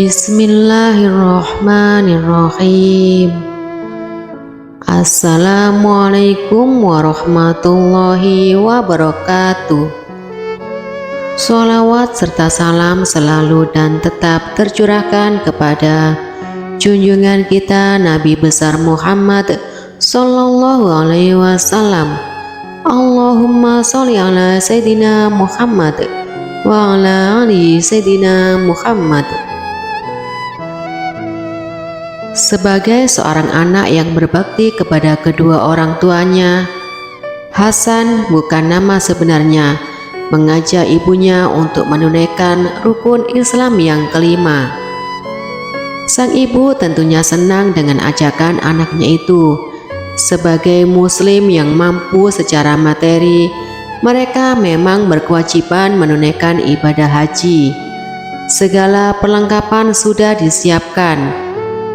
Bismillahirrahmanirrahim. Assalamualaikum warahmatullahi wabarakatuh. Sholawat serta salam selalu dan tetap tercurahkan kepada junjungan kita Nabi besar Muhammad Sallallahu Alaihi Wasallam. Allahumma sholli ala Sayyidina Muhammad wa ala ali Sayyidina Muhammad. Sebagai seorang anak yang berbakti kepada kedua orang tuanya, Hasan, bukan nama sebenarnya, mengajak ibunya untuk menunaikan rukun Islam yang kelima. Sang ibu tentunya senang dengan ajakan anaknya itu. Sebagai muslim yang mampu secara materi, mereka memang berkewajiban menunaikan ibadah haji. Segala perlengkapan sudah disiapkan.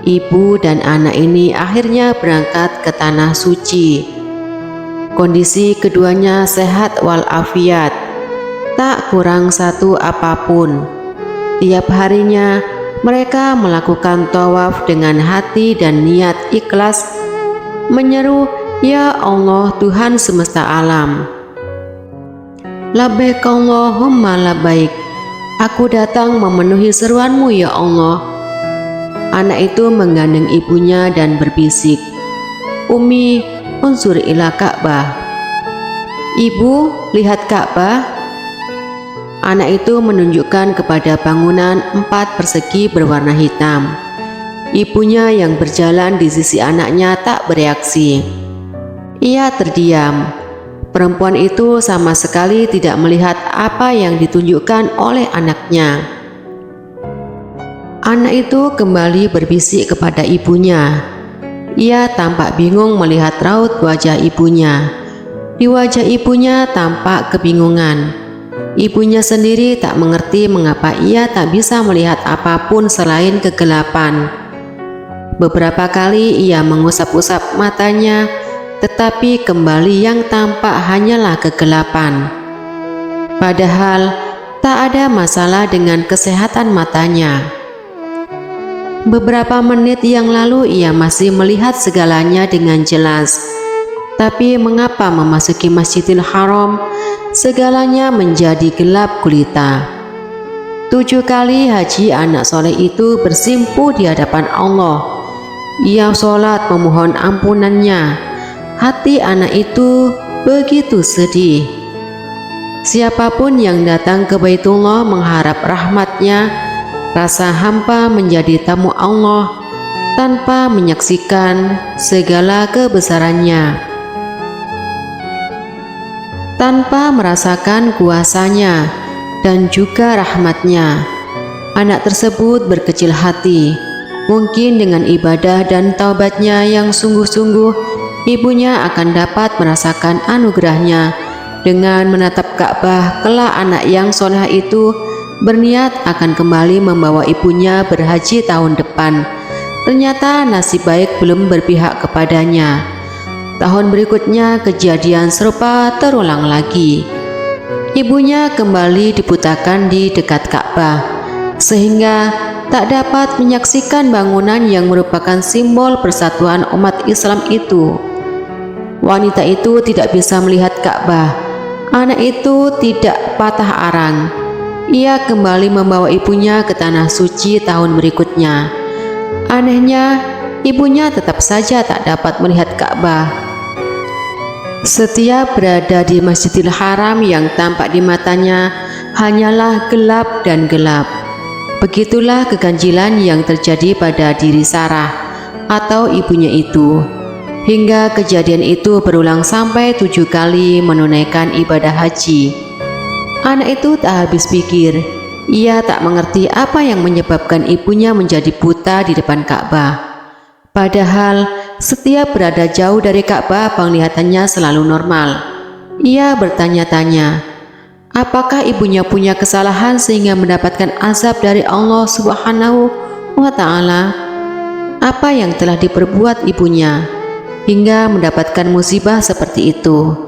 Ibu dan anak ini akhirnya berangkat ke tanah suci. Kondisi keduanya sehat walafiat, tak kurang satu apapun. Tiap harinya mereka melakukan tawaf dengan hati dan niat ikhlas, menyeru, "Ya Allah, Tuhan semesta alam. Labbaik Allahumma labbaik. Aku datang memenuhi seruanmu ya Allah." Anak itu menggandeng ibunya dan berbisik, "Umi, unsur ila Ka'bah." "Ibu, lihat Ka'bah." Anak itu menunjukkan kepada bangunan 4 persegi berwarna hitam. Ibunya yang berjalan di sisi anaknya tak bereaksi. Ia terdiam. Perempuan itu sama sekali tidak melihat apa yang ditunjukkan oleh anaknya. Anak itu kembali berbisik kepada ibunya. Ia tampak bingung melihat raut wajah ibunya. Di wajah ibunya tampak kebingungan. Ibunya sendiri tak mengerti mengapa ia tak bisa melihat apapun selain kegelapan. Beberapa kali ia mengusap-usap matanya, tetapi kembali yang tampak hanyalah kegelapan. Padahal tak ada masalah dengan kesehatan matanya. Beberapa menit yang lalu ia masih melihat segalanya dengan jelas. Tapi mengapa memasuki Masjidil Haram, segalanya menjadi gelap gulita. 7 kali haji anak soleh itu bersimpuh di hadapan Allah. Ia sholat memohon ampunannya. Hati anak itu begitu sedih. Siapapun yang datang ke Baitullah mengharap rahmatnya, rasa hampa menjadi tamu Allah tanpa menyaksikan segala kebesarannya, tanpa merasakan kuasanya dan juga rahmatnya. Anak tersebut berkecil hati. Mungkin dengan ibadah dan taubatnya yang sungguh-sungguh, ibunya akan dapat merasakan anugerahnya. Dengan menatap Ka'bah, kelak anak yang soleh itu berniat akan kembali membawa ibunya berhaji tahun depan. Ternyata nasib baik belum berpihak kepadanya. Tahun berikutnya kejadian serupa terulang lagi. Ibunya kembali dibutakan di dekat Ka'bah, sehingga tak dapat menyaksikan bangunan yang merupakan simbol persatuan umat Islam itu. Wanita itu tidak bisa melihat Ka'bah. Anak itu tidak patah arang. Ia kembali membawa ibunya ke tanah suci tahun berikutnya. Anehnya, ibunya tetap saja tak dapat melihat Ka'bah. Setiap berada di Masjidil Haram, yang tampak di matanya hanyalah gelap dan gelap. Begitulah keganjilan yang terjadi pada diri Sarah atau ibunya itu. Hingga kejadian itu berulang sampai 7 kali menunaikan ibadah haji. Anak itu tak habis pikir. Ia tak mengerti apa yang menyebabkan ibunya menjadi buta di depan Ka'bah. Padahal setiap berada jauh dari Ka'bah, penglihatannya selalu normal. Ia bertanya-tanya, apakah ibunya punya kesalahan sehingga mendapatkan azab dari Allah Subhanahu wa Ta'ala? Apa yang telah diperbuat ibunya hingga mendapatkan musibah seperti itu?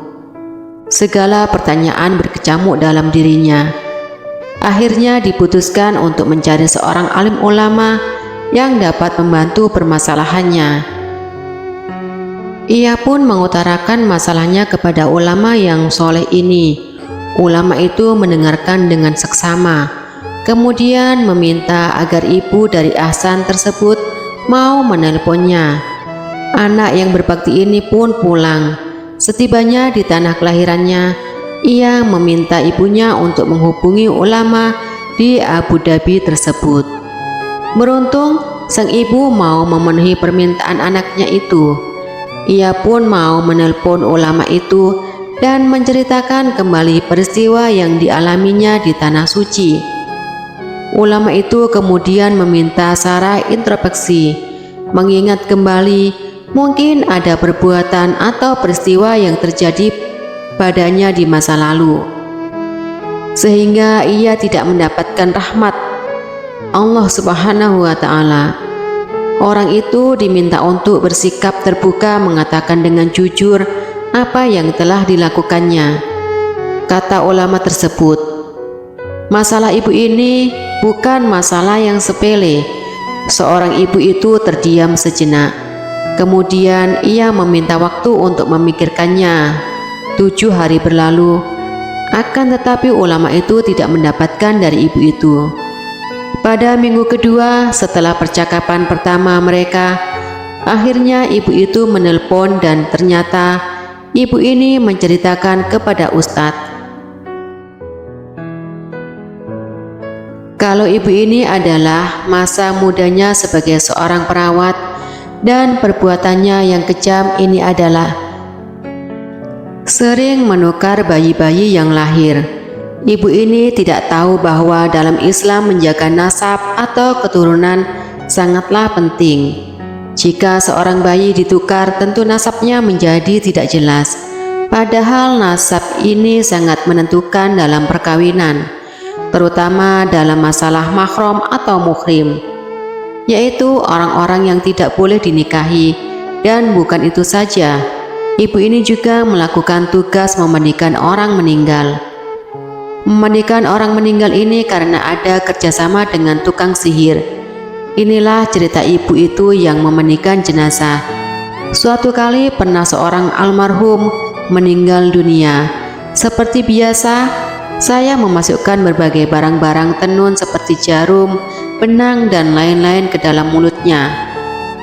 Segala pertanyaan berkecamuk dalam dirinya. Akhirnya diputuskan untuk mencari seorang alim ulama yang dapat membantu permasalahannya. Ia pun mengutarakan masalahnya kepada ulama yang soleh ini. Ulama itu mendengarkan dengan seksama, kemudian meminta agar ibu dari Ahsan tersebut mau menelponnya. Anak yang berbakti ini pun pulang. Setibanya di tanah kelahirannya, ia meminta ibunya untuk menghubungi ulama di Abu Dhabi tersebut. Beruntung sang ibu mau memenuhi permintaan anaknya itu. Ia pun mau menelpon ulama itu dan menceritakan kembali peristiwa yang dialaminya di tanah suci. Ulama itu kemudian meminta Sarah introspeksi, mengingat kembali mungkin ada perbuatan atau peristiwa yang terjadi padanya di masa lalu, sehingga ia tidak mendapatkan rahmat Allah Subhanahu wa Ta'ala. Orang itu diminta untuk bersikap terbuka, mengatakan dengan jujur apa yang telah dilakukannya. Kata ulama tersebut, masalah ibu ini bukan masalah yang sepele. Seorang ibu itu terdiam sejenak. Kemudian ia meminta waktu untuk memikirkannya. 7 hari berlalu, akan tetapi ulama itu tidak mendapatkan dari ibu itu. Pada minggu kedua setelah percakapan pertama mereka, akhirnya ibu itu menelpon dan ternyata ibu ini menceritakan kepada Ustadz kalau ibu ini adalah masa mudanya sebagai seorang perawat dan perbuatannya yang kejam ini adalah sering menukar bayi-bayi yang lahir. Ibu ini tidak tahu bahwa dalam Islam menjaga nasab atau keturunan sangatlah penting. Jika seorang bayi ditukar, tentu nasabnya menjadi tidak jelas. Padahal nasab ini sangat menentukan dalam perkawinan, terutama dalam masalah mahram atau muhrim, yaitu orang-orang yang tidak boleh dinikahi. Dan bukan itu saja, ibu ini juga melakukan tugas memandikan orang meninggal. Memandikan orang meninggal ini karena ada kerjasama dengan tukang sihir. Inilah cerita ibu itu yang memandikan jenazah. Suatu kali pernah seorang almarhum meninggal dunia. Seperti biasa, saya memasukkan berbagai barang-barang tenun seperti jarum, benang, dan lain-lain ke dalam mulutnya.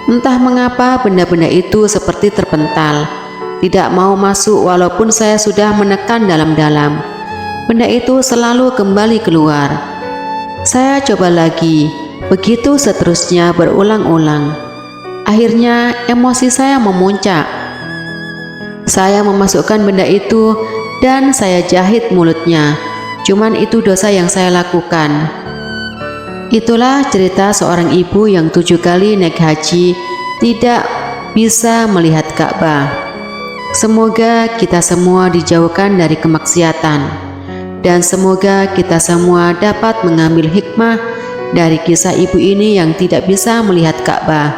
Entah mengapa benda-benda itu seperti terpental, tidak mau masuk walaupun saya sudah menekan dalam-dalam. Benda itu selalu kembali keluar. Saya coba lagi, begitu seterusnya berulang-ulang. Akhirnya emosi saya memuncak. Saya memasukkan benda itu dan saya jahit mulutnya. Cuman itu dosa yang saya lakukan. Itulah cerita seorang ibu yang 7 kali naik haji tidak bisa melihat Ka'bah. Semoga kita semua dijauhkan dari kemaksiatan. Dan semoga kita semua dapat mengambil hikmah dari kisah ibu ini yang tidak bisa melihat Ka'bah.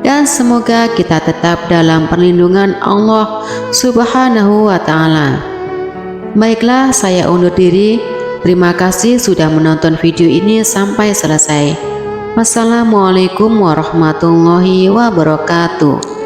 Dan semoga kita tetap dalam perlindungan Allah Subhanahu wa Ta'ala. Baiklah, saya undur diri. Terima kasih sudah menonton video ini sampai selesai. Wassalamualaikum warahmatullahi wabarakatuh.